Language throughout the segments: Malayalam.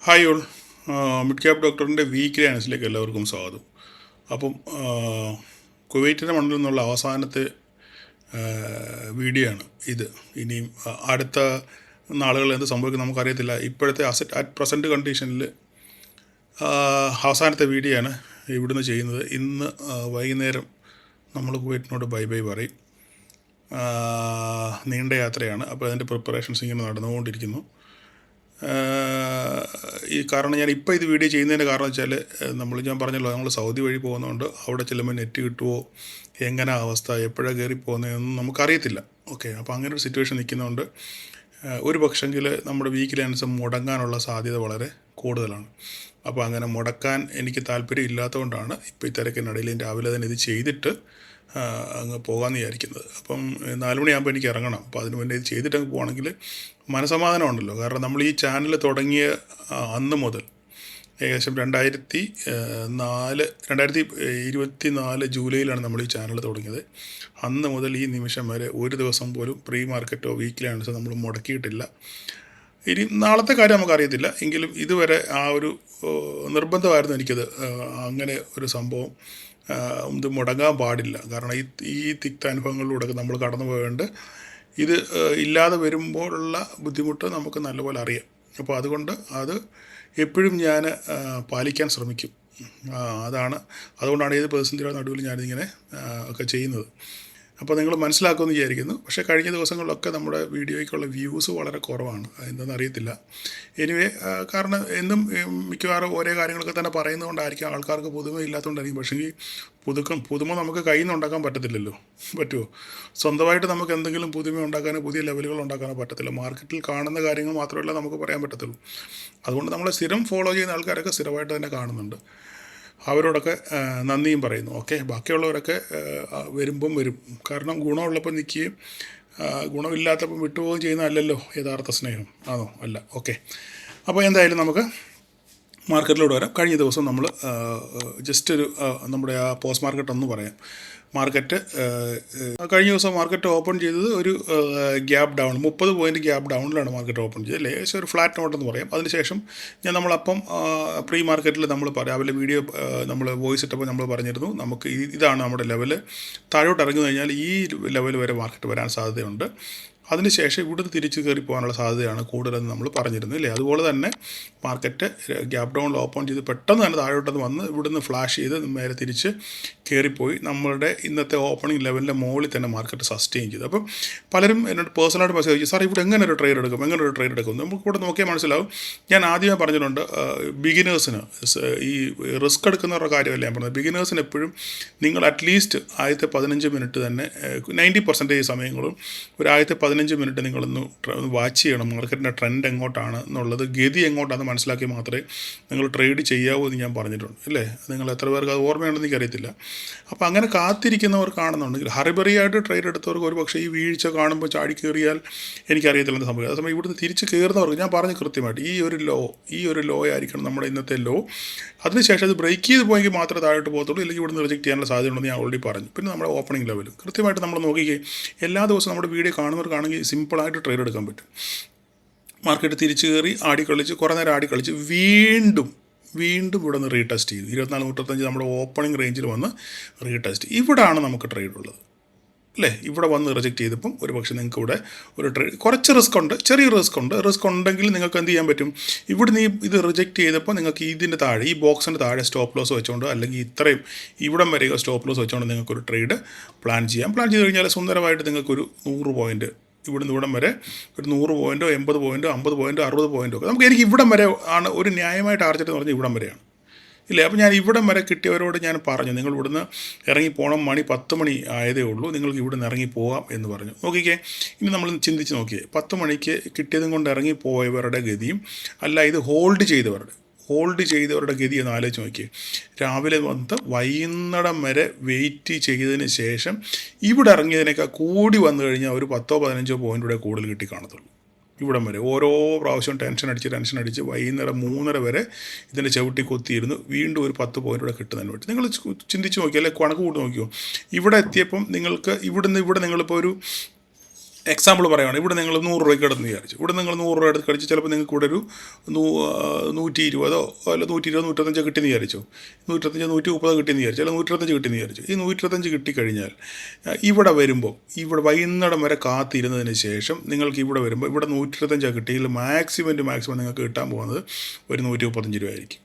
ഹായ് ഓൾ, മിഡ് ക്യാപ് ഡോക്ടറിൻ്റെ വീക്കിലി അനസിലേക്ക് എല്ലാവർക്കും സ്വാഗതം. അപ്പം കുവൈറ്റിൻ്റെ മണ്ണിൽ നിന്നുള്ള അവസാനത്തെ വീഡിയോ ആണ് ഇത്. ഇനിയും അടുത്ത നാളുകളിൽ എന്ത് സംഭവിക്കും നമുക്കറിയത്തില്ല. ഇപ്പോഴത്തെ അറ്റ് പ്രസൻറ്റ് കണ്ടീഷനിൽ അവസാനത്തെ വീഡിയോ ആണ് ഇവിടുന്ന് ചെയ്യുന്നത്. ഇന്ന് വൈകുന്നേരം നമ്മൾ കുവൈറ്റിനോട് ബൈ ബൈ പറയും. നീണ്ട യാത്രയാണ്, അപ്പോൾ അതിൻ്റെ പ്രിപ്പറേഷൻസ് ഇങ്ങനെ നടന്നുകൊണ്ടിരിക്കുന്നു. കാരണം ഞാൻ ഇപ്പോൾ ഇത് വീഡിയോ ചെയ്യുന്നതിൻ്റെ കാരണം വെച്ചാൽ ഞാൻ പറഞ്ഞല്ലോ, നമ്മൾ സൗദി വഴി പോകുന്നതുകൊണ്ട് അവിടെ ചെല്ലുമ്പോൾ നെറ്റ് കിട്ടുമോ, എങ്ങനെ അവസ്ഥ, എപ്പോഴാണ് കയറി പോകുന്നതെന്നൊന്നും നമുക്കറിയത്തില്ല. ഓക്കെ, അപ്പോൾ അങ്ങനെ ഒരു സിറ്റുവേഷൻ നിൽക്കുന്നതുകൊണ്ട് ഒരു പക്ഷെങ്കിൽ നമ്മുടെ വീക്കിലി അനുസരിച്ച് മുടങ്ങാനുള്ള സാധ്യത വളരെ കൂടുതലാണ്. അപ്പോൾ അങ്ങനെ മുടക്കാൻ എനിക്ക് താല്പര്യം ഇല്ലാത്തതുകൊണ്ടാണ് ഇപ്പോൾ ഈ തിരക്കിനിടയിൽ രാവിലെ തന്നെ ഇത് ചെയ്തിട്ട് അങ്ങ് പോകാമെന്ന് വിചാരിക്കുന്നത്. അപ്പം 4 മണിയാകുമ്പോൾ എനിക്ക് ഇറങ്ങണം. അപ്പോൾ അതിന് മുന്നേ ഇത് ചെയ്തിട്ട് അങ്ങ് പോകണമെങ്കിൽ മനസമാധാനം ഉണ്ടല്ലോ. കാരണം നമ്മൾ ഈ ചാനൽ തുടങ്ങിയ അന്ന് മുതൽ ഏകദേശം 2024 ജൂലൈയിലാണ് നമ്മൾ ഈ ചാനൽ തുടങ്ങിയത്. അന്ന് മുതൽ ഈ നിമിഷം വരെ ഒരു ദിവസം പോലും പ്രീ മാർക്കറ്റോ വീക്കിലി ആൻസോ നമ്മൾ മുടക്കിയിട്ടില്ല. ഇനി നാളത്തെ കാര്യം നമുക്കറിയത്തില്ല, എങ്കിലും ഇതുവരെ ആ ഒരു നിർബന്ധമായിരുന്നു എനിക്കത്. അങ്ങനെ ഒരു സംഭവം ഇത് മുടങ്ങാൻ പാടില്ല. കാരണം ഈ തിക്ത അനുഭവങ്ങളിലൂടെ നമ്മൾ കടന്നു പോയതുകൊണ്ട് ഇത് ഇല്ലാതെ വരുമ്പോഴുള്ള ബുദ്ധിമുട്ട് നമുക്ക് നല്ലപോലെ അറിയാം. അപ്പോൾ അതുകൊണ്ടാണ് ഞാൻ പാലിക്കാൻ ശ്രമിക്കും. അതുകൊണ്ടാണ് ഏത് പ്രതിസന്ധിയുടെ നടുവിൽ ഞാനിങ്ങനെ ഒക്കെ ചെയ്യുന്നത്. അപ്പോൾ നിങ്ങൾ മനസ്സിലാക്കുമെന്ന് വിചാരിക്കുന്നു. പക്ഷേ കഴിഞ്ഞ ദിവസങ്ങളിലൊക്കെ നമ്മുടെ വീഡിയോയ്ക്കുള്ള വ്യൂസ് വളരെ കുറവാണ്. അതെന്താണെന്ന് അറിയത്തില്ല. എനിവേ, കാരണം എന്നും മിക്കവാറും ഒരേ കാര്യങ്ങളൊക്കെ തന്നെ പറയുന്നതുകൊണ്ടായിരിക്കും ആൾക്കാർക്ക് പുതുമയില്ലാത്തതുകൊണ്ടായിരിക്കും. പക്ഷേ ഈ പുതുമ നമുക്ക് കയ്യിൽ നിന്ന് ഉണ്ടാക്കാൻ പറ്റത്തില്ലല്ലോ. പറ്റുമോ? സ്വന്തമായിട്ട് നമുക്ക് എന്തെങ്കിലും പുതുമ ഉണ്ടാക്കാനോ പുതിയ ലെവലുകൾ ഉണ്ടാക്കാനോ പറ്റത്തില്ല. മാർക്കറ്റിൽ കാണുന്ന കാര്യങ്ങൾ മാത്രമല്ല നമുക്ക് പറയാൻ പറ്റത്തുള്ളൂ. അതുകൊണ്ട് നമ്മളെ സ്ഥിരം ഫോളോ ചെയ്യുന്ന ആൾക്കാരൊക്കെ സ്ഥിരമായിട്ട് തന്നെ കാണുന്നുണ്ട്. അവരോടൊക്കെ നന്ദിയും പറയുന്നു. ഓക്കെ, ബാക്കിയുള്ളവരൊക്കെ വരും. കാരണം ഗുണമുള്ളപ്പോൾ നിൽക്കുകയും ഗുണമില്ലാത്തപ്പോൾ വിട്ടുപോവുകയും ചെയ്യുന്നതല്ലല്ലോ യഥാർത്ഥ സ്നേഹം. ആണോ? അല്ല. ഓക്കെ, അപ്പോൾ എന്തായാലും നമുക്ക് മാർക്കറ്റിലോട്ട് വരാം. കഴിഞ്ഞ ദിവസം നമ്മൾ ജസ്റ്റ് ഒരു നമ്മുടെ ആ പോസ്റ്റ് മാർക്കറ്റ് ഒന്ന് പറയാം. കഴിഞ്ഞ ദിവസം മാർക്കറ്റ് ഓപ്പൺ ചെയ്തത് ഒരു ഗ്യാപ്പ് ഡൗൺ, 30 പോയിൻറ്റ് ഗ്യാപ്പ് ഡൗണിലാണ് മാർക്കറ്റ് ഓപ്പൺ ചെയ്തത്. ഏകദേശം ഒരു ഫ്ലാറ്റ് നോട്ടെന്ന് പറയാം. അതിനുശേഷം നമ്മളപ്പം പ്രീ മാർക്കറ്റിൽ നമ്മൾ രാവിലെ വീഡിയോ നമ്മൾ വോയിസ് ഇട്ടപ്പോൾ നമ്മൾ പറഞ്ഞിരുന്നു, നമുക്ക് ഇതാണ് നമ്മുടെ ലെവൽ. താഴോട്ട് ഇറങ്ങി കഴിഞ്ഞാൽ ഈ ലെവൽ വരെ മാർക്കറ്റ് വരാൻ സാധ്യതയുണ്ട്. അതിനുശേഷം ഇവിടുന്ന് തിരിച്ച് കയറി പോകാനുള്ള സാധ്യതയാണ് കൂടുതലെന്ന് നമ്മൾ പറഞ്ഞിരുന്നു, അല്ലേ? അതുപോലെ തന്നെ മാർക്കറ്റ് ഗ്യാപ്പ് ഡൗണിൽ ഓപ്പൺ ചെയ്ത് പെട്ടെന്ന് തന്നെ താഴോട്ടത് വന്ന് ഇവിടുന്ന് ഫ്ലാഷ് ചെയ്ത് നേരെ തിരിച്ച് കയറിപ്പോയി നമ്മളുടെ ഇന്നത്തെ ഓപ്പണിംഗ് ലെവലിൻ്റെ മുകളിൽ തന്നെ മാർക്കറ്റ് സസ്റ്റെയിൻ ചെയ്തു. അപ്പം പലരും എന്നോട് പേഴ്സണലായിട്ട് മെസ്സേജ് ചോദിച്ചു, സാർ ഇവിടെ എങ്ങനെ ഒരു ട്രേഡ് എടുക്കും? നമുക്ക് ഇവിടെ നോക്കിയാൽ മനസ്സിലാവും. ഞാൻ ആദ്യമേ പറഞ്ഞിട്ടുണ്ട്, ബിഗിനേഴ്സിന് ഈ റിസ്ക് എടുക്കുന്നവരുടെ കാര്യമല്ല ഞാൻ പറഞ്ഞത്. ബിഗിനേഴ്സിന് എപ്പോഴും നിങ്ങൾ അറ്റ്ലീസ്റ്റ് ആദ്യത്തെ 15 മിനിറ്റ് തന്നെ 90% സമയങ്ങളും ഒരു ആദ്യത്തെ 15 മിനിറ്റ് നിങ്ങളൊന്ന് വാച്ച് ചെയ്യണം. മാർക്കറ്റിൻ്റെ ട്രെൻഡ് എങ്ങോട്ടാണ് എന്നുള്ളത്, ഗതി എങ്ങോട്ടാണെന്ന് മനസ്സിലാക്കി മാത്രമേ നിങ്ങൾ ട്രേഡ് ചെയ്യാവൂ എന്ന് ഞാൻ പറഞ്ഞിട്ടുണ്ട്, അല്ലേ? നിങ്ങൾ എത്ര പേർക്ക് അത് ഓർമ്മയുണ്ടെന്ന് എനിക്കറിയത്തില്ല. അപ്പോൾ അങ്ങനെ കാത്തിരിക്കുന്നവർ കാണുന്നുണ്ടെങ്കിൽ, ഹറിബറിയായിട്ട് ട്രേഡ് എടുത്തവർക്ക് ഒരു പക്ഷേ ഈ വീഴ്ച കാണുമ്പോൾ ചാടി കയറിയാൽ എനിക്കറിയത്തില്ല എന്ന് സംഭവിക്കും. അതേസമയം ഇവിടുന്ന് തിരിച്ച് കയറുന്നവർക്ക് ഞാൻ പറഞ്ഞു കൃത്യമായിട്ട് ഈ ഒരു ലോ ആയിരിക്കണം നമ്മുടെ ഇന്നത്തെ ലോ. അതിനുശേഷം അത് ബ്രേക്ക് ചെയ്ത് പോയെങ്കിൽ മാത്രമേ താഴോട്ട് പോകത്തുള്ളൂ, ഇല്ലെങ്കിൽ ഇവിടുന്ന് റിജക്ട് ചെയ്യാനുള്ള സാധ്യതയുണ്ടെന്ന് ഞാൻ ഓൾറെഡി പറഞ്ഞു. പിന്നെ നമ്മുടെ ഓപ്പണിംഗ് ലെവലും കൃത്യമായിട്ട് നമ്മൾ നോക്കിക്കേ. എല്ലാ ദിവസവും നമ്മുടെ വീഡിയോ കാണുന്നവർക്കാണെങ്കിൽ സിമ്പിളായിട്ട് ട്രേഡ് എടുക്കാൻ പറ്റും. മാർക്കറ്റ് തിരിച്ച് കയറി ആടിക്കളിച്ച് കുറേ നേരം ആടിക്കളിച്ച് വീണ്ടും ഇവിടെ നിന്ന് റീടെസ്റ്റ് ചെയ്തു. 24-35 നമ്മുടെ ഓപ്പണിംഗ് റേഞ്ചിൽ വന്ന് റീടെസ്റ്റ്. ഇവിടാണ് നമുക്ക് ട്രേഡ് ഉള്ളത്, അല്ലേ? ഇവിടെ വന്ന് റിജക്റ്റ് ചെയ്തപ്പം ഒരു പക്ഷേ നിങ്ങൾക്ക് ഇവിടെ ഒരു ട്രേഡ് കുറച്ച് ചെറിയ റിസ്ക് ഉണ്ടെങ്കിൽ നിങ്ങൾക്ക് എന്ത് ചെയ്യാൻ പറ്റും? ഇവിടുന്ന് ഇത് റിജക്റ്റ് ചെയ്തപ്പോൾ നിങ്ങൾക്ക് ഇതിൻ്റെ താഴെ, ഈ ബോക്സിൻ്റെ താഴെ സ്റ്റോപ്പ് ലോസ് വെച്ചുകൊണ്ട്, അല്ലെങ്കിൽ ഇത്രയും ഇവിടം വരെ സ്റ്റോപ്പ് ലോസ് വെച്ചുകൊണ്ട് നിങ്ങൾക്കൊരു ട്രേഡ് പ്ലാൻ ചെയ്ത് കഴിഞ്ഞാൽ സുന്ദരമായിട്ട് നിങ്ങൾക്കൊരു 100 പോയിൻറ്റ് ഇവിടുന്ന് ഇവിടം വരെ ഒരു 100 പോയിൻറ്റോ 80 പോയിൻറ്റോ 50 പോയിൻറ്റോ 60 പോയിൻറ്റോ ഒക്കെ എനിക്ക് ഇവിടം വരെ ആണ് ഒരു ന്യായമായ ടാർഗറ്റ് എന്ന് പറഞ്ഞാൽ ഇവിടം വരെയാണ്, ഇല്ലേ? അപ്പോൾ ഞാൻ ഇവിടം വരെ കിട്ടിയവരോട് ഞാൻ പറഞ്ഞു, നിങ്ങൾ ഇവിടുന്ന് ഇറങ്ങിപ്പോകണം, 10 മണി ആയതേ ഉള്ളൂ, നിങ്ങൾക്ക് ഇവിടുന്ന് ഇറങ്ങിപ്പോകാം എന്ന് പറഞ്ഞു. നോക്കിക്കേ, ഇനി നമ്മൾ ചിന്തിച്ച് നോക്കിയേ, 10 മണിക്ക് കിട്ടിയതും കൊണ്ട് ഇറങ്ങിപ്പോയവരുടെ ഗതിയും അല്ല ഇത് ഹോൾഡ് ചെയ്തവരുടെ ഗതി എന്ന് ആലോചിച്ച് നോക്കിയേ. രാവിലെ വന്ന് വൈകുന്നേരം വരെ വെയിറ്റ് ചെയ്തതിന് ശേഷം ഇവിടെ ഇറങ്ങിയതിനേക്കാൾ കൂടി വന്നു കഴിഞ്ഞാൽ ഒരു 10-15 പോയിൻ്റ് കൂടുതൽ കിട്ടി കാണത്തുള്ളൂ. ഇവിടം വരെ ഓരോ പ്രാവശ്യവും ടെൻഷൻ അടിച്ച് വൈകുന്നേരം 3:30 വരെ ഇതിൻ്റെ ചവിട്ടി കൊത്തിയിരുന്നു വീണ്ടും ഒരു 10 പോയിൻ്റ് കിട്ടുന്നതിന് വേണ്ടി. നിങ്ങൾ ചിന്തിച്ച് നോക്കിയോ, അല്ലെങ്കിൽ കണക്ക് കൂട്ടി നോക്കിയോ? ഇവിടെ എത്തിയപ്പം നിങ്ങൾക്ക് ഇവിടെ നിങ്ങളിപ്പോൾ ഒരു എക്സാമ്പിൾ പറയുകയാണ്, ഇവിടെ നിങ്ങൾ 100 രൂപയ്ക്ക് എടുത്ത് വിചാരിച്ചു. ഇവിടെ നിങ്ങൾ 100 രൂപ എടുത്ത് കളിച്ച് ചിലപ്പോൾ നിങ്ങൾക്ക് ഇവിടെ ഒരു 120 അല്ല 120 125 കിട്ടിയെന്ന് വിചാരിച്ചു. 125 130 കിട്ടിയെന്ന് വിചാരിച്ചു, അല്ല 125 കിട്ടിയെന്ന് വിചാരിച്ചു. ഈ 125 കിട്ടിക്കഴിഞ്ഞാൽ ഇവിടെ വരുമ്പോൾ ഇവിടെ വൈകുന്നേരം വരെ കാത്തിരുന്നതിന് ശേഷം നിങ്ങൾക്ക് ഇവിടെ വരുമ്പോൾ ഇവിടെ 125 കിട്ടിയെങ്കിൽ മാക്സിമം നിങ്ങൾക്ക് കിട്ടാൻ പോകുന്നത് ഒരു 135 രൂപയായിരിക്കും.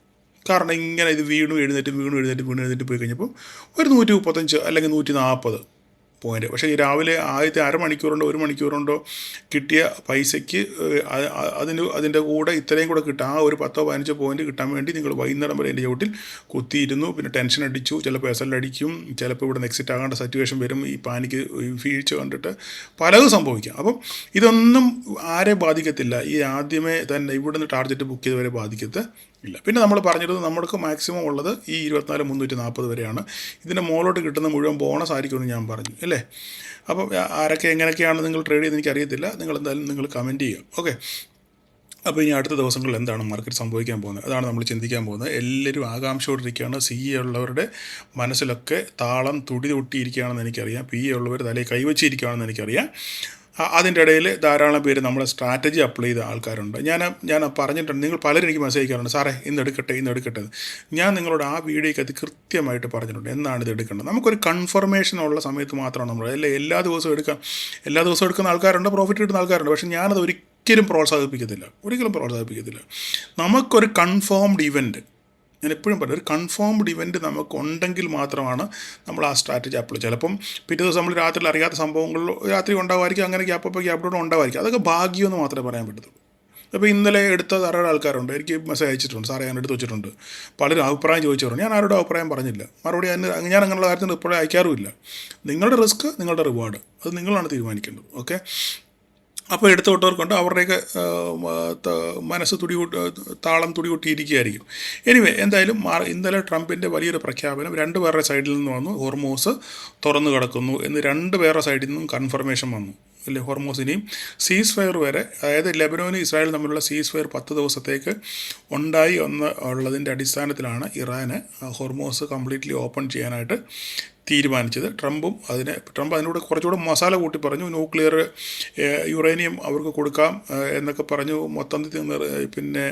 കാരണം ഇങ്ങനെ ഇത് വീണു എഴുന്നേറ്റ് പോയി കഴിഞ്ഞപ്പോൾ ഒരു 135 അല്ലെങ്കിൽ 140 പോയിൻ്റ്. പക്ഷേ ഈ രാവിലെ ആദ്യത്തെ അരമണിക്കൂറുണ്ടോ 1 മണിക്കൂറുണ്ടോ കിട്ടിയ പൈസയ്ക്ക് അതിൻ്റെ കൂടെ ഇത്രയും കൂടെ കിട്ടുക, ആ ഒരു 10-15 പോയിൻ്റ് കിട്ടാൻ വേണ്ടി നിങ്ങൾ വൈകുന്നേരം വരെ എൻ്റെ ചവിട്ടിൽ കുത്തിയിരുന്നു. പിന്നെ ടെൻഷൻ അടിച്ചു, ചിലപ്പോൾ എസലടിക്കും, ചിലപ്പോൾ ഇവിടെ എക്സിറ്റ് ആകേണ്ട സിറ്റുവേഷൻ വരും. ഈ പാനിക്ക് വീഴ്ച കണ്ടിട്ട് പലതും സംഭവിക്കാം. അപ്പം ഇതൊന്നും ആരെ ബാധിക്കത്തില്ല. ഈ ആദ്യമേ തന്നെ ഇവിടുന്ന് ടാർഗറ്റ് ബുക്ക് ചെയ്തവരെ ബാധിക്കത്തില്ല. പിന്നെ നമ്മൾ പറഞ്ഞിരുന്നത് നമ്മൾക്ക് മാക്സിമം ഉള്ളത് ഈ 24,340 വരെയാണ്. ഇതിൻ്റെ മുകളിലോട്ട് കിട്ടുന്ന മുഴുവൻ ബോണസ് ആയിരിക്കുമെന്ന് ഞാൻ പറഞ്ഞു അല്ലേ. അപ്പം ആരൊക്കെ എങ്ങനെയൊക്കെയാണ് നിങ്ങൾ ട്രേഡ് ചെയ്യുന്നത് എനിക്കറിയത്തില്ല. നിങ്ങൾ കമൻറ്റ് ചെയ്യുക. ഓക്കെ, അപ്പോൾ ഇനി അടുത്ത ദിവസങ്ങളിൽ എന്താണ് മാർക്കറ്റ് സംഭവിക്കാൻ പോകുന്നത്, അതാണ് നമ്മൾ ചിന്തിക്കാൻ പോകുന്നത്. എല്ലാവരും ആകാംക്ഷയോടിരിക്കുകയാണ്. CA ഉള്ളവരുടെ മനസ്സിലൊക്കെ താളം തുടി തൊട്ടിയിരിക്കുകയാണെന്ന് എനിക്കറിയാം. PA ഉള്ളവർ തലയിൽ കൈവച്ചിരിക്കുകയാണെന്ന് എനിക്കറിയാം. അതിൻ്റെ ഇടയിൽ ധാരാളം പേര് നമ്മളെ സ്ട്രാറ്റജി അപ്ലൈ ചെയ്ത ആൾക്കാരുണ്ട്. ഞാൻ പറഞ്ഞിട്ടുണ്ട്, നിങ്ങൾ പലരും എനിക്ക് മെസ്സേജ് അയക്കാറുണ്ട്, സാറേ ഇന്ന് എടുക്കട്ടെ. ഞാൻ നിങ്ങളോട് ആ വീഡിയോയ്ക്ക് അത് കൃത്യമായിട്ട് പറഞ്ഞിട്ടുണ്ട് എന്നാണ് ഇത് എടുക്കേണ്ടത്. നമുക്കൊരു കൺഫർമേഷൻ ഉള്ള സമയത്ത് മാത്രമാണ് നമ്മൾ എല്ലാ ദിവസവും എടുക്കുന്ന ആൾക്കാരുണ്ട്, പ്രോഫിറ്റ് കിട്ടുന്ന ആൾക്കാരുണ്ട്. പക്ഷേ ഞാനത് ഒരിക്കലും പ്രോത്സാഹിപ്പിക്കത്തില്ല. നമുക്കൊരു കൺഫേംഡ് ഇവൻറ്റ്, ഞാൻ എപ്പോഴും പറയും, ഒരു കൺഫേംഡ് ഇവൻറ്റ് നമുക്കുണ്ടെങ്കിൽ മാത്രമാണ് നമ്മൾ ആ സ്ട്രാറ്റജി അപ്ലൈ. ചിലപ്പം പിറ്റേ ദിവസം നമ്മൾ രാത്രിയിൽ അറിയാത്ത സംഭവങ്ങളിൽ രാത്രി ഉണ്ടാകുമായിരിക്കും, അങ്ങനെ ഗ്യാപ്പ് ഉണ്ടാകുമായിരിക്കും. അതൊക്കെ ഭാഗ്യമെന്ന് മാത്രമേ പറയാൻ പറ്റത്തുള്ളൂ. അപ്പോൾ ഇന്നലെ എടുത്ത ധാരാളം ആൾക്കാരുണ്ട്, എനിക്ക് മെസ്സേജ് അയച്ചിട്ടുണ്ട്, സാറേ ഞാൻ എടുത്ത് വെച്ചിട്ടുണ്ട്. പലരും അഭിപ്രായം ചോദിച്ചവരുണ്ട്. ഞാൻ ആരോടും അഭിപ്രായം പറഞ്ഞില്ല, മറുപടി ഞാൻ അങ്ങനെയുള്ള കാര്യത്തിന് ഇപ്പോഴും അയക്കാറുമില്ല. നിങ്ങളുടെ റിസ്ക്, നിങ്ങളുടെ റിവാർഡ്, അത് നിങ്ങളാണ് തീരുമാനിക്കേണ്ടത്. ഓക്കെ, അപ്പോൾ എടുത്തു വിട്ടവർക്കുണ്ട്, അവരുടെയൊക്കെ മനസ്സ് താളം തുടികൊട്ടിയിരിക്കുകയായിരിക്കും. എനിവേ, എന്തായാലും ഇന്നലെ ട്രംപിൻ്റെ വലിയൊരു പ്രഖ്യാപനം 2 പേരുടെ സൈഡിൽ നിന്ന് വന്നു. ഹോർമൂസ് തുറന്നു കിടക്കുന്നു എന്ന് 2 പേരുടെ സൈഡിൽ നിന്നും കൺഫർമേഷൻ വന്നു അല്ലേ. ഹോർമൂസിനെയും സീസ് ഫയർ വരെ, അതായത് ലെബനോനും ഇസ്രായേലും തമ്മിലുള്ള സീസ് ഫയർ 10 ദിവസത്തേക്ക് ഉണ്ടായി ഉള്ളതിൻ്റെ അടിസ്ഥാനത്തിലാണ് ഇറാന് ഹോർമൂസ് കംപ്ലീറ്റ്ലി ഓപ്പൺ ചെയ്യാനായിട്ട് തീരുമാനിച്ചത്. ട്രംപ് അതിനോട് കുറച്ചുകൂടെ മസാല കൂട്ടി പറഞ്ഞു. ന്യൂക്ലിയർ യുറേനിയം അവർക്ക് കൊടുക്കാം എന്നൊക്കെ പറഞ്ഞു. മൊത്തത്തിൽ പിന്നെ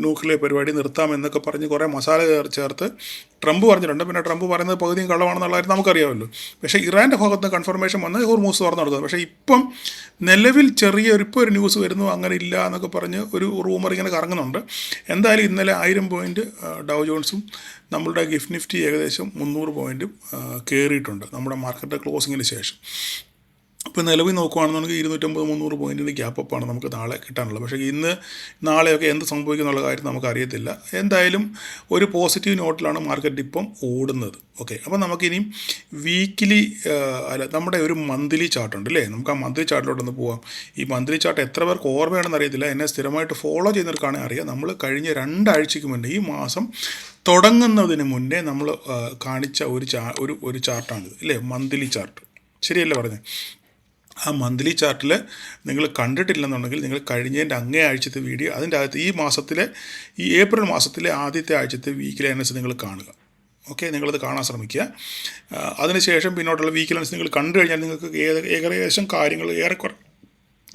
ന്യൂക്ലിയർ പരിപാടി നിർത്താം എന്നൊക്കെ പറഞ്ഞ് കുറേ മസാല ചേർത്ത് ട്രംപ് പറഞ്ഞിട്ടുണ്ട്. പിന്നെ ട്രംപ് പറയുന്നത് പകുതിയും കള്ളമാണെന്നുള്ള കാര്യം നമുക്കറിയാമല്ലോ. പക്ഷേ ഇറാൻ്റെ ഭാഗത്ത് നിന്ന് കൺഫർമേഷൻ വന്ന് ഹോർമൂസ് തുറന്നു നടക്കുന്നത്. പക്ഷേ ഇപ്പം നിലവിൽ ഇപ്പോൾ ഒരു ന്യൂസ് വരുന്നു അങ്ങനെ ഇല്ല എന്നൊക്കെ പറഞ്ഞ് ഒരു റൂമർ ഇങ്ങനെ കറങ്ങുന്നുണ്ട്. എന്തായാലും ഇന്നലെ 1000 പോയിൻറ്റ് ഡൗ ജോൺസും നമ്മളുടെ ഗിഫ്റ്റ് നിഫ്റ്റി ഏകദേശം 300 പോയിൻറ്റും കയറിയിട്ടുണ്ട് നമ്മുടെ മാർക്കറ്റ് ക്ലോസിങ്ങിന് ശേഷം. ഇപ്പോൾ നിലവിൽ നോക്കുകയാണെന്നുണ്ടെങ്കിൽ 250-300 പോയിൻറ്റിൻ്റെ ഗ്യാപ്പപ്പാണ് നമുക്ക് നാളെ കിട്ടാനുള്ളത്. പക്ഷേ നാളെയൊക്കെ എന്ത് സംഭവിക്കുന്നുള്ള കാര്യം നമുക്കറിയത്തില്ല. എന്തായാലും ഒരു പോസിറ്റീവ് നോട്ടിലാണ് മാർക്കറ്റ് ഇപ്പം ഓടുന്നത്. ഓക്കെ, അപ്പോൾ നമുക്കിനിയും വീക്കിലി നമ്മുടെ ഒരു മന്ത്ലി ചാർട്ടുണ്ട് അല്ലേ. നമുക്ക് ആ മന്ത്ലി ചാർട്ടിലോട്ടൊന്ന് പോവാം. ഈ മന്ത്ലി ചാർട്ട് എത്ര പേർക്ക് ഓർമ്മയാണെന്ന് അറിയത്തില്ല. എന്നെ സ്ഥിരമായിട്ട് ഫോളോ ചെയ്യുന്നവർക്കാണെങ്കിൽ അറിയാം. നമ്മൾ കഴിഞ്ഞ 2 ആഴ്ചയ്ക്ക് മുന്നേ, ഈ മാസം തുടങ്ങുന്നതിന് മുന്നേ നമ്മൾ കാണിച്ച ഒരു ചാർട്ടാണിത് അല്ലേ, മന്ത്ലി ചാർട്ട്. ശരിയല്ലേ പറഞ്ഞത്? ആ മന്ത്ലി ചാർട്ടിൽ നിങ്ങൾ കണ്ടിട്ടില്ലെന്നുണ്ടെങ്കിൽ നിങ്ങൾ കഴിഞ്ഞതിൻ്റെ അങ്ങേ ആഴ്ചത്തെ വീഡിയോ, അതിൻ്റെ അകത്ത് ഈ ഏപ്രിൽ മാസത്തിലെ ആദ്യത്തെ ആഴ്ചത്തെ വീക്കിലി അനലിസിസ് നിങ്ങൾ കാണുക. ഓക്കെ, നിങ്ങളത് കാണാൻ ശ്രമിക്കുക. അതിനുശേഷം പിന്നോട്ടുള്ള വീക്കിലി അനലിസിസ് നിങ്ങൾ കണ്ടു കഴിഞ്ഞാൽ നിങ്ങൾക്ക് ഏകദേശം കാര്യങ്ങൾ ഏറെക്കുറെ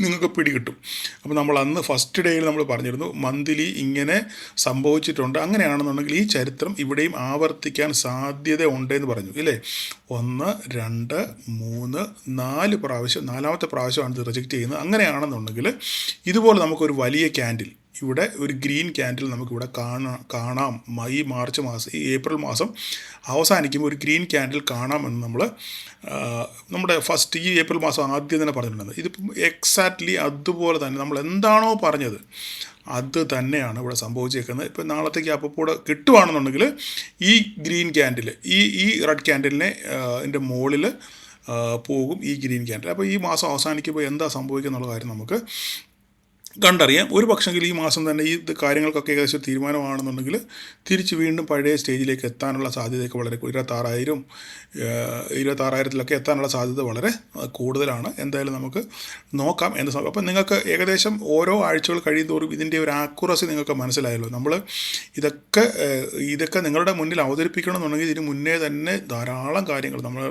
നിങ്ങൾക്ക് പിടികിട്ടും. അപ്പോൾ നമ്മൾ അന്ന് ഫസ്റ്റ് ഡേയിൽ നമ്മൾ പറഞ്ഞിരുന്നു മന്ത്ലി ഇങ്ങനെ സംഭവിച്ചിട്ടുണ്ട്, അങ്ങനെയാണെന്നുണ്ടെങ്കിൽ ഈ ചരിത്രം ഇവിടെയും ആവർത്തിക്കാൻ സാധ്യത ഉണ്ടെന്ന് പറഞ്ഞു ഇല്ലേ. 1, 2, 3, 4 പ്രാവശ്യം, 4ാമത്തെ പ്രാവശ്യമാണ് ഇത് റിജക്റ്റ് ചെയ്യുന്നത്. അങ്ങനെയാണെന്നുണ്ടെങ്കിൽ ഇതുപോലെ നമുക്കൊരു വലിയ ക്യാൻഡിൽ, ഇവിടെ ഒരു ഗ്രീൻ ക്യാൻഡിൽ നമുക്കിവിടെ കാണാം. ഈ മാർച്ച് മാസം, ഈ ഏപ്രിൽ മാസം അവസാനിക്കുമ്പോൾ ഒരു ഗ്രീൻ ക്യാൻഡിൽ കാണാമെന്ന് നമ്മുടെ ഈ ഏപ്രിൽ മാസം ആദ്യം തന്നെ പറഞ്ഞിട്ടുണ്ട്. ഇതിപ്പം എക്സാക്ട്ലി അതുപോലെ തന്നെ നമ്മൾ എന്താണോ പറഞ്ഞത് അത് തന്നെയാണ് ഇവിടെ സംഭവിച്ചേക്കുന്നത്. ഇപ്പോൾ നാളത്തേക്ക് അപ്പോൾ കിട്ടുവാണെന്നുണ്ടെങ്കിൽ ഈ ഗ്രീൻ ക്യാൻഡിൽ, ഈ റെഡ് ക്യാൻഡിലിനെ ഇതിൻ്റെ മുകളിൽ പോകും ഈ ഗ്രീൻ ക്യാൻഡിൽ. അപ്പോൾ ഈ മാസം അവസാനിക്കുമ്പോൾ എന്താ സംഭവിക്കുക എന്നുള്ള കാര്യം നമുക്ക് കണ്ടറിയാം. ഒരു പക്ഷെങ്കിൽ ഈ മാസം തന്നെ ഈ കാര്യങ്ങൾക്കൊക്കെ ഏകദേശം തീരുമാനമാണെന്നുണ്ടെങ്കിൽ തിരിച്ച് വീണ്ടും പഴയ സ്റ്റേജിലേക്ക് എത്താനുള്ള സാധ്യതയൊക്കെ വളരെ 26,000 എത്താനുള്ള സാധ്യത വളരെ കൂടുതലാണ്. എന്തായാലും നമുക്ക് നോക്കാം എന്ന് അപ്പം നിങ്ങൾക്ക് ഏകദേശം ഓരോ ആഴ്ചകൾ കഴിയുന്തോറും ഇതിൻ്റെ ഒരു ആക്യുറസി നിങ്ങൾക്ക് മനസ്സിലായല്ലോ. നമ്മൾ ഇതൊക്കെ നിങ്ങളുടെ മുന്നിൽ അവതരിപ്പിക്കണമെന്നുണ്ടെങ്കിൽ ഇതിന് മുന്നേ തന്നെ ധാരാളം കാര്യങ്ങൾ നമ്മൾ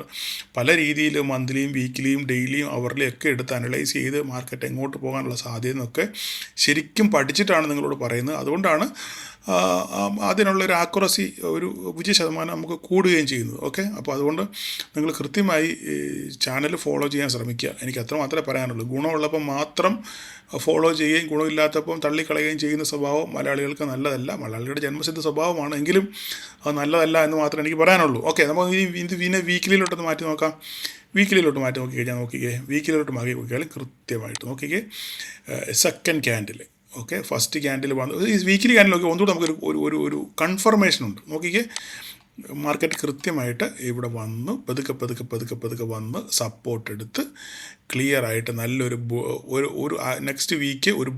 പല രീതിയിൽ മന്ത്ലിയും വീക്കിലിയും ഡെയിലിയും അവർലിയും ഒക്കെ എടുത്ത് അനലൈസ് ചെയ്ത് മാർക്കറ്റ് എങ്ങോട്ട് പോകാനുള്ള സാധ്യത എന്നൊക്കെ ശരിക്കും പഠിച്ചിട്ടാണ് നിങ്ങളോട് പറയുന്നത്. അതുകൊണ്ടാണ് അതിനുള്ളൊരു ആക്യുറസി ഒരു വിജയശതമാനം നമുക്ക് കൂടുകയും ചെയ്യുന്നത്. ഓക്കെ, അപ്പോൾ അതുകൊണ്ട് നിങ്ങൾ കൃത്യമായി ചാനൽ ഫോളോ ചെയ്യാൻ ശ്രമിക്കുക. എനിക്ക് അത്ര മാത്രമേ പറയാനുള്ളൂ. ഗുണമുള്ളപ്പം മാത്രം ഫോളോ ചെയ്യുകയും ഗുണമില്ലാത്തപ്പം തള്ളിക്കളയുകയും ചെയ്യുന്ന സ്വഭാവം മലയാളികൾക്ക് നല്ലതല്ല. മലയാളികളുടെ ജന്മസിദ്ധ സ്വഭാവമാണ്, എങ്കിലും അത് നല്ലതല്ല എന്ന് മാത്രമേ എനിക്ക് പറയാനുള്ളൂ. ഓക്കെ, നമുക്ക് പിന്നെ വീക്കിലിയിലോട്ടൊന്ന് മാറ്റി നോക്കാം. വീക്കിലിയിലോട്ട് മാറ്റി നോക്കിക്കഴിഞ്ഞാൽ വീക്കിലിയിലോട്ട് മാറ്റി നോക്കിയാൽ കൃത്യമായിട്ട് നോക്കിക്കേ second candle. Okay, first candle വന്ന് ഈ വീക്കിലി ക്യാൻഡിൽ നോക്കി ഒന്നുകൂടെ നമുക്കൊരു ഒരു ഒരു കൺഫർമേഷൻ ഉണ്ട്. നോക്കിക്കേ, മാർക്കറ്റ് കൃത്യമായിട്ട് ഇവിടെ വന്ന് പതുക്കെ വന്ന് സപ്പോർട്ട് എടുത്ത് ക്ലിയറായിട്ട് നല്ലൊരു ഒരു നെക്സ്റ്റ് വീക്ക് ഒരു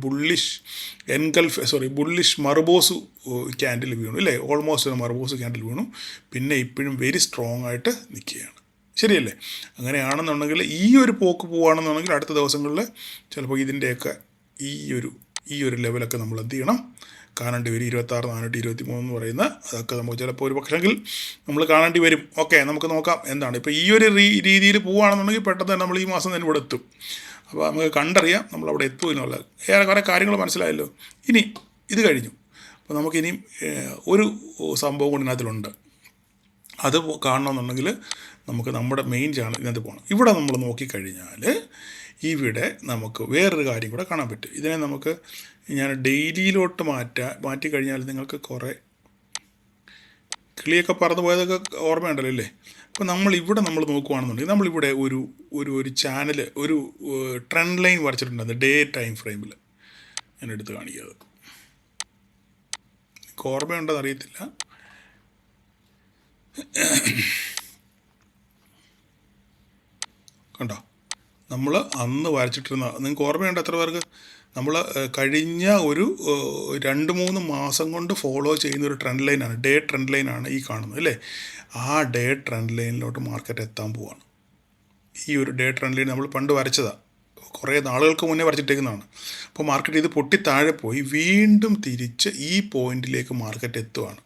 ബുള്ളിഷ് മർബോസ് ക്യാൻഡിൽ വീണു അല്ലേ, ഓൾമോസ്റ്റ് ഒരു മർബോസ് ക്യാൻഡിൽ വീണു. പിന്നെ ഇപ്പോഴും വെരി സ്ട്രോങ് ആയിട്ട് നിൽക്കുകയാണ്. ശരിയല്ലേ? അങ്ങനെയാണെന്നുണ്ടെങ്കിൽ ഈ ഒരു പോക്ക് പോവുകയാണെന്നുണ്ടെങ്കിൽ അടുത്ത ദിവസങ്ങളിൽ ചിലപ്പോൾ ഇതിൻ്റെയൊക്കെ ഈ ഒരു ലെവലൊക്കെ നമ്മൾ എന്ത് ചെയ്യണം, കാണേണ്ടി വരും. 26,423 എന്ന് പറയുന്ന അതൊക്കെ നമുക്ക് ചിലപ്പോൾ ഒരു പക്ഷെങ്കിൽ നമ്മൾ കാണേണ്ടി വരും. ഓക്കെ, നമുക്ക് നോക്കാം എന്താണ്. ഇപ്പോൾ ഈ ഒരു രീതിയിൽ പോവുകയാണെന്നുണ്ടെങ്കിൽ പെട്ടെന്ന് തന്നെ നമ്മൾ ഈ മാസം തന്നെ ഇവിടെ എത്തും. അപ്പോൾ നമുക്ക് കണ്ടറിയാം നമ്മളവിടെ എത്തും എന്നുള്ളത്. കുറേ കാര്യങ്ങൾ മനസ്സിലായല്ലോ. ഇനി ഇത് കഴിഞ്ഞു. അപ്പോൾ നമുക്കിനിയും ഒരു സംഭവം കൂടി ഇതിനകത്തിലുണ്ട്. അത് കാണണമെന്നുണ്ടെങ്കിൽ നമുക്ക് നമ്മുടെ മെയിൻ ചാനൽ ഇതിനകത്ത് പോകണം. ഇവിടെ നമ്മൾ നോക്കിക്കഴിഞ്ഞാൽ ഇവിടെ നമുക്ക് വേറൊരു കാര്യം കൂടെ കാണാൻ പറ്റും. ഇതിനെ നമുക്ക് ഞാൻ ഡെയിലിയിലോട്ട് മാറ്റിക്കഴിഞ്ഞാൽ നിങ്ങൾക്ക് കുറേ കിളിയൊക്കെ പറന്നു പോയതൊക്കെ ഓർമ്മയുണ്ടല്ലോ അല്ലേ. അപ്പോൾ നമ്മൾ നോക്കുകയാണെന്നുണ്ടെങ്കിൽ നമ്മളിവിടെ ഒരു ചാനൽ ഒരു ട്രെൻഡ് ലൈൻ വരച്ചിട്ടുണ്ടായിരുന്നു ഡേ ടൈം ഫ്രെയിമിൽ. ഞാൻ എടുത്ത് കാണിക്കുക. നിങ്ങൾക്ക് ഓർമ്മയുണ്ടെന്ന് അറിയത്തില്ല. കണ്ടോ, നമ്മൾ അന്ന് വരച്ചിട്ടിരുന്ന നിങ്ങൾക്ക് ഓർമ്മയുണ്ട് എത്ര പേർക്ക്? നമ്മൾ കഴിഞ്ഞ ഒരു 2-3 മാസം കൊണ്ട് ഫോളോ ചെയ്യുന്ന ഒരു ട്രെൻഡ് ലൈനാണ്, ഡേ ട്രെൻഡ് ലൈനാണ് ഈ കാണുന്നത് അല്ലേ. ആ ഡേ ട്രെൻഡ് ലൈനിലോട്ട് മാർക്കറ്റ് എത്താൻ പോവാണ്. ഈ ഒരു ഡേ ട്രെൻഡ് ലൈൻ നമ്മൾ പണ്ട് വരച്ചതാണ്, കുറേ നാളുകൾക്ക് മുന്നേ വരച്ചിട്ടേക്കുന്നതാണ്. അപ്പോൾ മാർക്കറ്റ് ഇത് പൊട്ടി താഴെ പോയി വീണ്ടും തിരിച്ച് ഈ പോയിന്റിലേക്ക് മാർക്കറ്റ് എത്തുകയാണ്.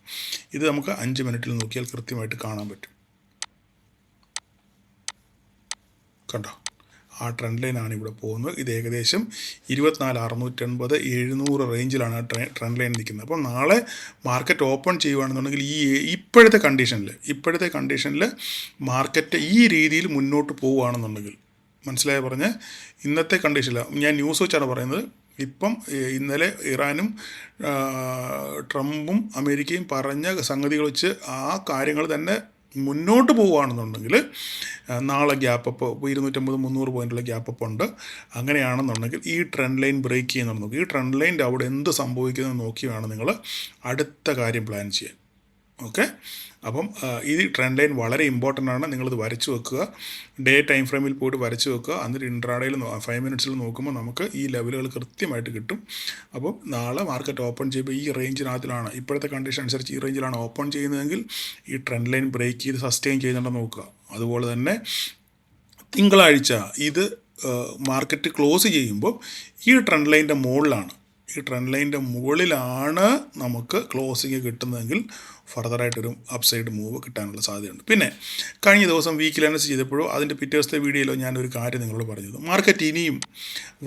ഇത് നമുക്ക് 5 മിനിറ്റിൽ നോക്കിയാൽ കൃത്യമായിട്ട് കാണാൻ പറ്റും. കണ്ടോ, ആ ട്രെൻഡ് ലൈനാണ് ഇവിടെ പോകുന്നത്. ഇത് ഏകദേശം 24,680, 700 റേഞ്ചിലാണ് ആ ട്രെൻഡ് ലൈൻ നിൽക്കുന്നത്. അപ്പം നാളെ മാർക്കറ്റ് ഓപ്പൺ ചെയ്യുകയാണെന്നുണ്ടെങ്കിൽ ഇപ്പോഴത്തെ കണ്ടീഷനിൽ മാർക്കറ്റ് ഈ രീതിയിൽ മുന്നോട്ട് പോവുകയാണെന്നുണ്ടെങ്കിൽ, മനസ്സിലായി പറഞ്ഞ് ഇന്നത്തെ കണ്ടീഷനിൽ ഞാൻ ന്യൂസ് വെച്ചാണ് പറയുന്നത്. ഇപ്പം ഇന്നലെ ഇറാനും ട്രംപും അമേരിക്കയും പറഞ്ഞ സംഗതികൾ വെച്ച് ആ കാര്യങ്ങൾ തന്നെ മുന്നോട്ട് പോവുകയാണെന്നുണ്ടെങ്കിൽ നാളെ ഗ്യാപ്പപ്പ് 250-300 പോയിൻ്റുള്ള ഗ്യാപ്പപ്പ് ഉണ്ട്. അങ്ങനെയാണെന്നുണ്ടെങ്കിൽ ഈ ട്രെൻഡ് ലൈൻ ബ്രേക്ക് ചെയ്യുന്നുണ്ട് നോക്കി. ഈ ട്രെൻഡ് ലൈൻ്റെ അവിടെ എന്ത് സംഭവിക്കുന്നതെന്ന് നോക്കി വേണം നിങ്ങൾ അടുത്ത കാര്യം പ്ലാൻ ചെയ്യാൻ. ഓക്കെ, അപ്പം ഈ ട്രെൻഡ് ലൈൻ വളരെ ഇമ്പോർട്ടൻ്റ് ആണ്. നിങ്ങളിത് വരച്ച് വെക്കുക, ഡേ ടൈം ഫ്രെയിമിൽ പോയിട്ട് വരച്ച് വെക്കുക. എന്നിട്ട് ഇൻട്രാഡേയിൽ 5 മിനിറ്റ്സിൽ നോക്കുമ്പോൾ നമുക്ക് ഈ ലെവലുകൾ കൃത്യമായിട്ട് കിട്ടും. അപ്പം നാളെ മാർക്കറ്റ് ഓപ്പൺ ചെയ്യുമ്പോൾ ഈ റേഞ്ചിനകത്തിലാണ്, ഇപ്പോഴത്തെ കണ്ടീഷൻ അനുസരിച്ച് ഈ റേഞ്ചിലാണ് ഓപ്പൺ ചെയ്യുന്നതെങ്കിൽ ഈ ട്രെൻഡ് ലൈൻ ബ്രേക്ക് ചെയ്ത് സസ്റ്റെയിൻ ചെയ്യുന്നുണ്ടെന്ന് നോക്കുക. അതുപോലെ തന്നെ തിങ്കളാഴ്ച ഇത് മാർക്കറ്റ് ക്ലോസ് ചെയ്യുമ്പോൾ ഈ ട്രെൻഡ് ലൈൻ്റെ മുകളിലാണ് നമുക്ക് ക്ലോസിങ് കിട്ടുന്നതെങ്കിൽ ഫർദറായിട്ടൊരു അപ്സൈഡ് മൂവ് കിട്ടാനുള്ള സാധ്യതയുണ്ട്. പിന്നെ കഴിഞ്ഞ ദിവസം വീക്കിൽ അനലൈസ് ചെയ്തപ്പോഴോ അതിൻ്റെ പിറ്റേ ദിവസത്തെ വീഡിയോയിലോ ഞാനൊരു കാര്യം നിങ്ങളോട് പറഞ്ഞത്, മാർക്കറ്റ് ഇനിയും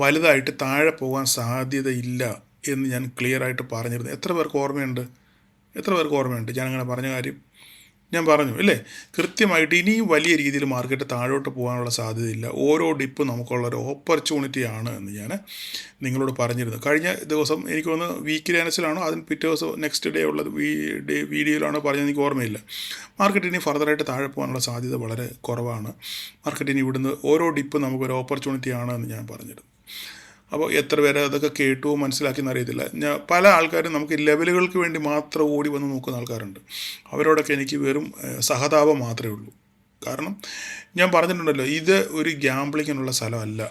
വലുതായിട്ട് താഴെ പോകാൻ സാധ്യതയില്ല എന്ന് ഞാൻ ക്ലിയറായിട്ട് പറഞ്ഞിരുന്നു. എത്ര പേർക്ക് ഓർമ്മയുണ്ട് ഞാനങ്ങനെ പറഞ്ഞ കാര്യം? ഞാൻ പറഞ്ഞു അല്ലേ, കൃത്യമായിട്ട് ഇനിയും വലിയ രീതിയിൽ മാർക്കറ്റ് താഴോട്ട് പോകാനുള്ള സാധ്യതയില്ല. ഓരോ ഡിപ്പ് നമുക്കുള്ളൊരു ഓപ്പർച്യൂണിറ്റിയാണ് എന്ന് ഞാൻ നിങ്ങളോട് പറഞ്ഞിരുന്നു. കഴിഞ്ഞ ദിവസം എനിക്ക് തോന്നുന്നു വീക്കിലി അനലൈസിലാണോ അതിന് പിറ്റേ ദിവസം നെക്സ്റ്റ് ഡേ ഉള്ളത് വീഡിയോയിലാണോ പറഞ്ഞത് എനിക്ക് ഓർമ്മയില്ല. മാർക്കറ്റ് ഇനി ഫർദറായിട്ട് താഴെ പോകാനുള്ള സാധ്യത വളരെ കുറവാണ്. മാർക്കറ്റ് ഇനി ഇവിടുന്ന് ഓരോ ഡിപ്പ് നമുക്കൊരു ഓപ്പർച്യൂണിറ്റിയാണ് എന്ന് ഞാൻ പറഞ്ഞിരുന്നു. അപ്പോൾ എത്ര പേര് അതൊക്കെ കേട്ടു മനസ്സിലാക്കിയെന്ന് അറിയത്തില്ല. പല ആൾക്കാരും നമുക്ക് ലെവലുകൾക്ക് വേണ്ടി മാത്രം ഓടി വന്ന് നോക്കുന്ന ആൾക്കാരുണ്ട്. അവരോടൊക്കെ എനിക്ക് വെറും സഹതാപം മാത്രമേ ഉള്ളൂ. കാരണം ഞാൻ പറഞ്ഞിട്ടുണ്ടല്ലോ, ഇത് ഒരു ഗ്യാമ്പിളിങ്ങിനുള്ള സ്ഥലമല്ല.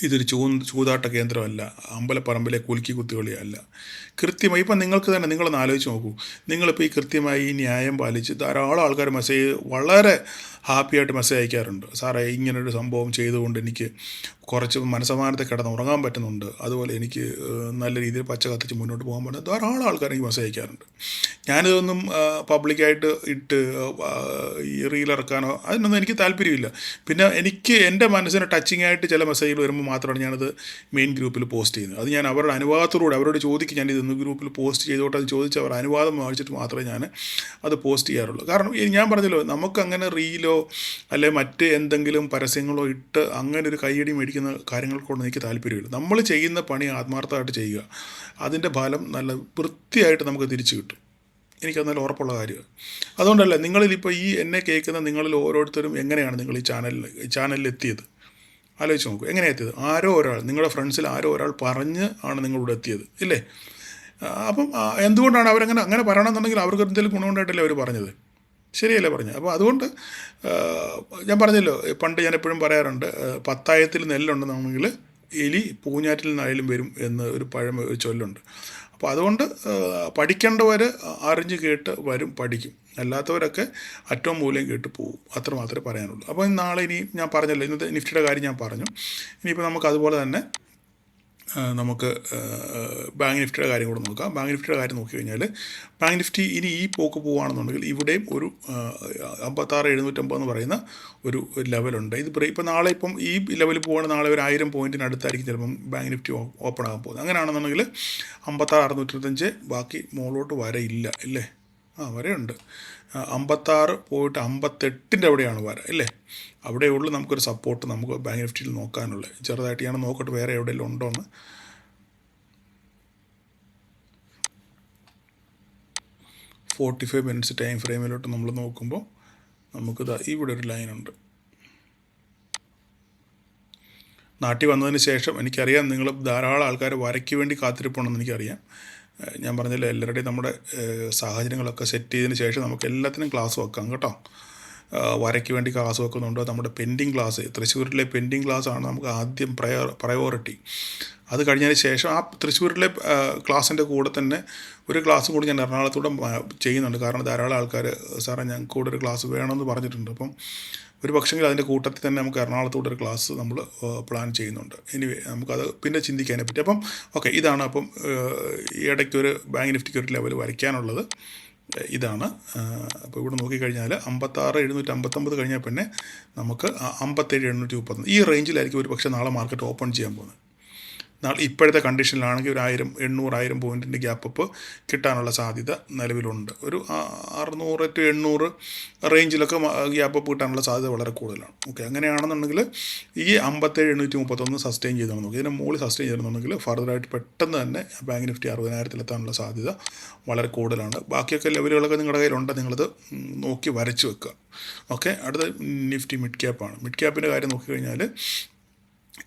ഇതൊരു ചൂതാട്ട കേന്ദ്രമല്ല, അമ്പലപ്പറമ്പിലെ കുലുക്കി കുത്തുകളിയല്ല. കൃത്യമായി ഇപ്പം നിങ്ങൾക്ക് തന്നെ നിങ്ങളൊന്ന് ആലോചിച്ച് നോക്കൂ. നിങ്ങളിപ്പോൾ ഈ കൃത്യമായി ഈ ന്യായം പാലിച്ച് ധാരാളം ആൾക്കാർ മെസ്സേജ് വളരെ ഹാപ്പിയായിട്ട് മെസ്സേജ് അയക്കാറുണ്ട്. സാറേ, ഇങ്ങനൊരു സംഭവം ചെയ്തുകൊണ്ട് എനിക്ക് കുറച്ച് മനസ്സമാനത്തെ കിടന്ന് ഉറങ്ങാൻ പറ്റുന്നുണ്ട്, അതുപോലെ എനിക്ക് നല്ല രീതിയിൽ പച്ച കത്തിച്ച് മുന്നോട്ട് പോകാൻ പറ്റുന്ന ധാരാളം ആൾക്കാർ എനിക്ക് മെസ്സേജ് അയക്കാറുണ്ട്. ഞാനിതൊന്നും പബ്ലിക്കായിട്ട് ഇട്ട് ഈ റീലിറക്കാനോ അതിനൊന്നും എനിക്ക് താല്പര്യമില്ല. പിന്നെ എനിക്ക് എൻ്റെ മനസ്സിന് ടച്ചിങ് ആയിട്ട് ചില മെസ്സേജുകൾ വരുമ്പോൾ മാത്രമാണ് ഞാനത് മെയിൻ ഗ്രൂപ്പിൽ പോസ്റ്റ് ചെയ്യുന്നത്. അത് ഞാൻ അവരുടെ അനുവാദത്തോടുകൂടി അവരോട് ചോദിക്കും, ഞാൻ ഇതൊന്ന് ഗ്രൂപ്പിൽ പോസ്റ്റ് ചെയ്തോട്ടെ, അത് ചോദിച്ച് അവർ അനുവാദം വാങ്ങിച്ചിട്ട് മാത്രമേ ഞാൻ അത് പോസ്റ്റ് ചെയ്യാറുള്ളൂ. കാരണം ഞാൻ പറഞ്ഞല്ലോ, നമുക്കങ്ങനെ റീലോ അല്ലെ മറ്റ് എന്തെങ്കിലും പരസ്യങ്ങളോ ഇട്ട് അങ്ങനെ ഒരു കയ്യടി മേടിക്കുന്ന കാര്യങ്ങൾക്കൊന്നും എനിക്ക് താല്പര്യമില്ല. നമ്മൾ ചെയ്യുന്ന പണി ആത്മാർത്ഥമായിട്ട് ചെയ്യുക, അതിൻ്റെ ഫലം നല്ല വൃത്തിയായിട്ട് നമുക്ക് തിരിച്ചു കിട്ടും. എനിക്കത് നല്ല ഉറപ്പുള്ള കാര്യമാണ്. അതുകൊണ്ടല്ല നിങ്ങളിലിപ്പോൾ ഈ എന്നെ കേൾക്കുന്ന നിങ്ങളിൽ ഓരോരുത്തരും എങ്ങനെയാണ് നിങ്ങൾ ഈ ചാനലിൽ എത്തിയത് ആലോചിച്ച് നോക്കൂ. എങ്ങനെയാണ് എത്തിയത്? ആരോ ഒരാൾ, നിങ്ങളുടെ ഫ്രണ്ട്സിൽ ആരോ ഒരാൾ പറഞ്ഞ് ആണ് നിങ്ങളിവിടെ എത്തിയത്, ഇല്ലേ? അപ്പം എന്തുകൊണ്ടാണ് അങ്ങനെ പറയണമെന്നുണ്ടെങ്കിൽ അവർക്ക് എന്തെങ്കിലും ഗുണമുണ്ടായിട്ടല്ലേ അവർ പറഞ്ഞത്, ശരിയല്ലേ പറഞ്ഞത്? അപ്പോൾ അതുകൊണ്ട് ഞാൻ പറഞ്ഞല്ലോ, പണ്ട് ഞാൻ എപ്പോഴും പറയാറുണ്ട്, പത്തായത്തിൽ നെല്ലുണ്ടെന്നുണ്ടെങ്കിൽ എലി പൂഞ്ഞാറ്റിൽ നിന്നായാലും വരും എന്ന് ഒരു ചൊല്ലുണ്ട്. അപ്പോൾ അതുകൊണ്ട് പഠിക്കേണ്ടവർ അറിഞ്ഞ് കേട്ട് വരും, പഠിക്കും. അല്ലാത്തവരൊക്കെ അറ്റവും മൂലം കേട്ട് പോകും. അത്ര മാത്രമേ പറയാനുള്ളൂ. അപ്പോൾ നാളെ ഇനി ഞാൻ പറഞ്ഞല്ലോ, ഇന്നത്തെ നിഫ്റ്റിയുടെ കാര്യം ഞാൻ പറഞ്ഞു. ഇനിയിപ്പോൾ നമുക്ക് അതുപോലെ തന്നെ നമുക്ക് ബാങ്ക് നിഫ്റ്റിയുടെ കാര്യം കൂടെ നോക്കാം. ബാങ്ക് നിഫ്റ്റിയുടെ കാര്യം നോക്കിക്കഴിഞ്ഞാൽ, ബാങ്ക് നിഫ്റ്റി ഇനി ഈ പോക്ക് പോവുകയാണെന്നുണ്ടെങ്കിൽ ഇവിടെയും ഒരു 56,750 എന്ന് പറയുന്ന ഒരു ലെവലുണ്ട്. ഇത് ഇപ്പോൾ നാളെ ഇപ്പം ഈ ലെവലിൽ പോവുകയാണെങ്കിൽ നാളെ ഒരു 1000 പോയിൻറ്റിനടുത്തായിരിക്കും ചിലപ്പം ബാങ്ക് നിഫ്റ്റി ഓപ്പൺ ആകാൻ പോകുന്നത്. അങ്ങനെയാണെന്നുണ്ടെങ്കിൽ 56,625 ബാക്കി മുകളിലോട്ട് വരയില്ല, ഇല്ലേ? വരയുണ്ട്. 56 പോയിട്ട് 58 അവിടെയാണ് വര, ഇല്ലേ? അവിടെയുള്ളൂ നമുക്കൊരു സപ്പോർട്ട് നമുക്ക് ബാങ്ക് നിഫ്റ്റിയിൽ നോക്കാനുള്ളത്. ചെറുതായിട്ട് ഞാൻ നോക്കട്ടെ വേറെ എവിടെയെങ്കിലും ഉണ്ടോ എന്ന്. 45 മിനിറ്റ്സ് ടൈം ഫ്രെയിമിലോട്ട് നമ്മൾ നോക്കുമ്പോൾ നമുക്കിതാ ഇവിടെ ഒരു ലൈനുണ്ട്. നാട്ടിൽ വന്നതിന് ശേഷം എനിക്കറിയാം നിങ്ങൾ ധാരാളം ആൾക്കാർ വരയ്ക്ക് വേണ്ടി കാത്തിരിപ്പുണ്ടെന്ന് എനിക്കറിയാം. ഞാൻ പറഞ്ഞല്ലോ, എല്ലാവരുടെയും നമ്മുടെ സാഹചര്യങ്ങളൊക്കെ സെറ്റ് ചെയ്തതിന് ശേഷം നമുക്ക് എല്ലാത്തിനും ക്ലാസ് വെക്കാം കേട്ടോ. വരയ്ക്ക് വേണ്ടി ക്ലാസ് വെക്കുന്നുണ്ട്. നമ്മുടെ പെൻഡിങ് ക്ലാസ്, തൃശ്ശൂരിലെ പെൻഡിങ് ക്ലാസ്സാണ് നമുക്ക് ആദ്യം പ്രയോറിറ്റി. അത് കഴിഞ്ഞതിന് ശേഷം ആ തൃശ്ശൂരിലെ ക്ലാസ്സിൻ്റെ കൂടെ തന്നെ ഒരു ക്ലാസ്സും കൂടി ഞാൻ എറണാകുളത്തൂടെ ചെയ്യുന്നുണ്ട്. കാരണം ധാരാളം ആൾക്കാർ സാറേ ഞങ്ങൾക്ക് കൂടെ ഒരു ക്ലാസ് വേണമെന്ന് പറഞ്ഞിട്ടുണ്ട്. അപ്പം ഒരു പക്ഷെങ്കിൽ അതിൻ്റെ കൂട്ടത്തിൽ തന്നെ നമുക്ക് എറണാകുളത്തൂടെ ഒരു ക്ലാസ് നമ്മൾ പ്ലാൻ ചെയ്യുന്നുണ്ട്. എനിവേ നമുക്കത് പിന്നെ ചിന്തിക്കാനെ പറ്റി. അപ്പം ഓക്കെ, ഇതാണ് അപ്പം ഇടയ്ക്ക് ഒരു ബാങ്ക് നിഫ്റ്റിക്ക് ഒരു ലെവൽ വരയ്ക്കാനുള്ളത് ഇതാണ്. അപ്പോൾ ഇവിടെ നോക്കിക്കഴിഞ്ഞാൽ 56,759 കഴിഞ്ഞാൽ പിന്നെ നമുക്ക് 57,831 ഈ റേഞ്ചിലായിരിക്കും ഒരു പക്ഷേ നാളെ മാർക്കറ്റ് ഓപ്പൺ ചെയ്യാൻ പോകുന്നത്. ഇപ്പോഴത്തെ കണ്ടീഷനിലാണെങ്കിൽ ഒരു 1000 പോയിൻറ്റിൻ്റെ ഗ്യാപ്പ് അപ്പ് കിട്ടാനുള്ള സാധ്യത നിലവിലുണ്ട്. ഒരു 600 to 800 റേഞ്ചിലൊക്കെ ഗ്യാപ്പ് അപ്പ് കിട്ടാനുള്ള സാധ്യത വളരെ കൂടുതലാണ്. ഓക്കെ, അങ്ങനെയാണെന്നുണ്ടെങ്കിൽ ഈ 57,831 സസ്റ്റെയിൻ ചെയ്താണ് നോക്കി. ഇതിന് മുകളിൽ സസ്റ്റെയിൻ ചെയ്യണമെന്നുണ്ടെങ്കിൽ ഫർദറായിട്ട് പെട്ടെന്ന് തന്നെ ബാങ്ക് നിഫ്റ്റി 60,000 സാധ്യത വളരെ കൂടുതലാണ്. ബാക്കിയൊക്കെ ലെവലുകളൊക്കെ നിങ്ങളുടെ കയ്യിലുണ്ട്, നിങ്ങളത് നോക്കി വരച്ച് വെക്കുക. ഓക്കെ, അടുത്ത നിഫ്റ്റി മിഡ് ക്യാപ്പാണ്. മിഡ് ക്യാപ്പിൻ്റെ കാര്യം നോക്കിക്കഴിഞ്ഞാൽ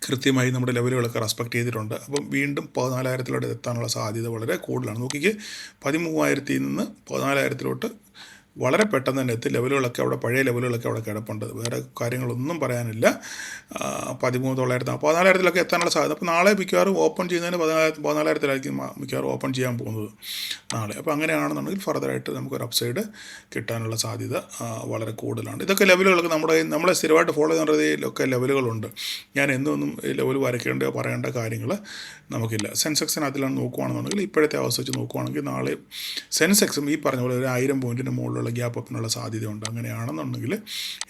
കൃത്യമായി നമ്മുടെ ലെവലുകളൊക്കെ റെസ്പെക്റ്റ് ചെയ്തിട്ടുണ്ട്. അപ്പം വീണ്ടും 14,000 എത്താനുള്ള സാധ്യത വളരെ കൂടുതലാണ്. നോക്കിക്ക് 13,000 നിന്ന് 14,000 വളരെ പെട്ടെന്ന് തന്നെ എത്തി. ലെവലുകളൊക്കെ അവിടെ പഴയ ലെവലുകളൊക്കെ അവിടെ കിടപ്പുണ്ട്. വേറെ കാര്യങ്ങളൊന്നും പറയാനില്ല. 13,900 14,000 എത്താനുള്ള സാധ്യത. അപ്പോൾ നാളെ മിക്കവാറും ഓപ്പൺ ചെയ്യുന്നതിന് 14,000 മിക്കവാറും ഓപ്പൺ ചെയ്യാൻ പോകുന്നത് നാളെ. അപ്പോൾ അങ്ങനെയാണെന്നുണ്ടെങ്കിൽ ഫർദറായിട്ട് നമുക്കൊരു അപ്സൈഡ് കിട്ടാനുള്ള സാധ്യത വളരെ കൂടുതലാണ്. ഇതൊക്കെ ലെവലുകളൊക്കെ നമ്മളെ സ്ഥിരമായിട്ട് ഫോളോ ചെയ്യുന്നതിലൊക്കെ ലെവലുകളുണ്ട്. ഞാൻ എന്നൊന്നും ലെവൽ വരയ്ക്കേണ്ട പറയേണ്ട കാര്യങ്ങൾ നമുക്കില്ല. സെൻസെക്സിനകത്തിലാണ് നോക്കുകയാണെന്നുണ്ടെങ്കിൽ ഇപ്പോഴത്തെ അവസ്ഥ വെച്ച് നോക്കുകയാണെങ്കിൽ നാളെ സെൻസെക്സും ഈ പറഞ്ഞ പോലെ ഒരു 1000 പോയിൻറ്റിന് മുകളിലുള്ള ഗ്യാപ്പ് അപ്പിനുള്ള സാധ്യതയുണ്ട്. അങ്ങനെയാണെന്നുണ്ടെങ്കിൽ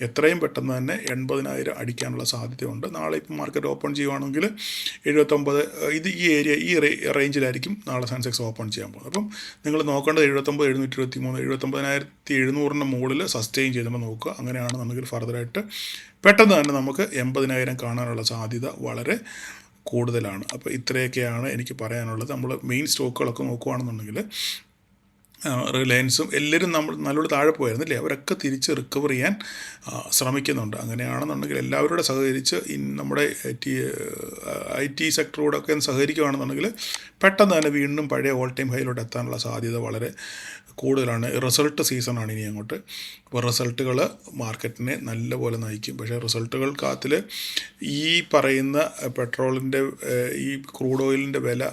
എത്രയും പെട്ടെന്ന് തന്നെ 80,000 അടിക്കാനുള്ള സാധ്യതയുണ്ട്. നാളെ ഇപ്പം മാർക്കറ്റ് ഓപ്പൺ ചെയ്യുകയാണെങ്കിൽ 79 ഈ ഏരിയ ഈ റേഞ്ചിലായിരിക്കും നാളെ സെൻസെക്സ് ഓപ്പൺ ചെയ്യാൻ പോകുന്നത്. അപ്പം നിങ്ങൾ നോക്കേണ്ടത് 79,723 79,700 മുകളിൽ സസ്റ്റെയിൻ ചെയ്തുമ്പോൾ നോക്കുക. അങ്ങനെയാണെന്നുണ്ടെങ്കിൽ ഫർദറായിട്ട് പെട്ടെന്ന് തന്നെ നമുക്ക് 80,000 കാണാനുള്ള സാധ്യത വളരെ കൂടുതലാണ്. അപ്പോൾ ഇത്രയൊക്കെയാണ് എനിക്ക് പറയാനുള്ളത്. നമ്മൾ മെയിൻ സ്റ്റോക്കുകളൊക്കെ നോക്കുകയാണെന്നുണ്ടെങ്കിൽ റിലയൻസും എല്ലാവരും നമ്മൾ നല്ലോണം താഴെ പോയായിരുന്നില്ലേ, അവരൊക്കെ തിരിച്ച് റിക്കവർ ചെയ്യാൻ ശ്രമിക്കുന്നുണ്ട്. അങ്ങനെയാണെന്നുണ്ടെങ്കിൽ എല്ലാവരോടും സഹകരിച്ച് നമ്മുടെ IT സെക്ടറോടൊക്കെ സഹകരിക്കുകയാണെന്നുണ്ടെങ്കിൽ പെട്ടെന്ന് തന്നെ വീണ്ടും പഴയ ഓൾ ടൈം ഹൈയിലോട്ട് എത്താനുള്ള സാധ്യത വളരെ കൂടുതലാണ്. റിസൾട്ട് സീസണാണ് ഇനി അങ്ങോട്ട്. അപ്പോൾ റിസൾട്ടുകൾ മാർക്കറ്റിനെ നല്ലപോലെ നയിക്കും. പക്ഷേ റിസൾട്ടുകൾക്കകത്തിൽ ഈ പറയുന്ന പെട്രോളിൻ്റെ ഈ ക്രൂഡ് ഓയിലിൻ്റെ വില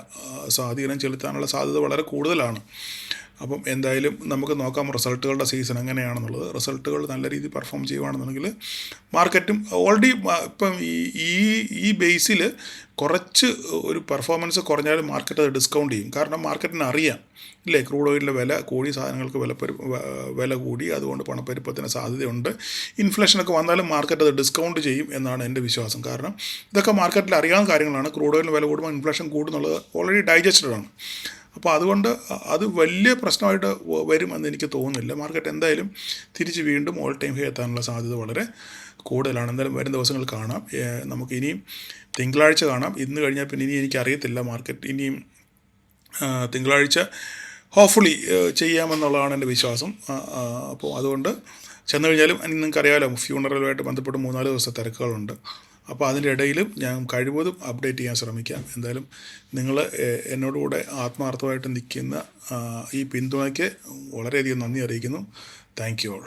സ്വാധീനം ചെലുത്താനുള്ള സാധ്യത വളരെ കൂടുതലാണ്. അപ്പം എന്തായാലും നമുക്ക് നോക്കാം റിസൾട്ടുകളുടെ സീസൺ എങ്ങനെയാണെന്നുള്ളത്. റിസൾട്ടുകൾ നല്ല രീതിയിൽ പെർഫോം ചെയ്യുകയാണെന്നുണ്ടെങ്കിൽ മാർക്കറ്റും ഓൾറെഡി ഇപ്പം ഈ ബേസിൽ കുറച്ച് ഒരു പെർഫോമൻസ് കുറഞ്ഞാലും മാർക്കറ്റ് അത് ഡിസ്കൗണ്ട് ചെയ്യും. കാരണം മാർക്കറ്റിന് അറിയാം ഇല്ലേ, ക്രൂഡ് ഓയിലിൻ്റെ വില കൂടി, സാധനങ്ങൾക്ക് വില കൂടി, അതുകൊണ്ട് പണപ്പെരുപ്പത്തിന് സാധ്യതയുണ്ട്. ഇൻഫ്ലേഷനൊക്കെ വന്നാലും മാർക്കറ്റ് അത് ഡിസ്കൗണ്ട് ചെയ്യും എന്നാണ് എൻ്റെ വിശ്വാസം. കാരണം ഇതൊക്കെ മാർക്കറ്റിൽ അറിയാവുന്ന കാര്യങ്ങളാണ്. ക്രൂഡ് ഓയിലിന് വില കൂടുമ്പോൾ ഇൻഫ്ലേഷൻ കൂടുന്നുള്ളത് ഓൾറെഡി ഡൈജസ്റ്റഡ് ആണ്. അപ്പോൾ അതുകൊണ്ട് അത് വലിയ പ്രശ്നമായിട്ട് വരുമെന്ന് എനിക്ക് തോന്നുന്നില്ല. മാർക്കറ്റ് എന്തായാലും തിരിച്ച് വീണ്ടും ഓൾ ടൈം ഹൈ എത്താനുള്ള സാധ്യത വളരെ കൂടുതലാണ്. എന്തായാലും വരും ദിവസങ്ങൾ കാണാം. നമുക്ക് ഇനിയും തിങ്കളാഴ്ച കാണാം. ഇന്ന് കഴിഞ്ഞാൽ പിന്നെ ഇനി എനിക്കറിയത്തില്ല. മാർക്കറ്റ് ഇനിയും തിങ്കളാഴ്ച ഹോപ്പ്ഫുള്ളി ചെയ്യാമെന്നുള്ളതാണ് എൻ്റെ വിശ്വാസം. അപ്പോൾ അതുകൊണ്ട് ചെന്ന് കഴിഞ്ഞാലും നിങ്ങൾക്കറിയാമല്ലോ, ഫ്യൂണറലുമായിട്ട് ബന്ധപ്പെട്ട് 3-4 ദിവസത്തെ തിരക്കുകളുണ്ട്. അപ്പോൾ അതിൻ്റെ ഇടയിലും ഞാൻ കഴിവതും അപ്ഡേറ്റ് ചെയ്യാൻ ശ്രമിക്കാം. എന്തായാലും നിങ്ങൾ എന്നോടുകൂടെ ആത്മാർത്ഥമായിട്ട് നിൽക്കുന്ന ഈ പിന്തുണയ്ക്ക് വളരെയധികം നന്ദി അറിയിക്കുന്നു. Thank you all.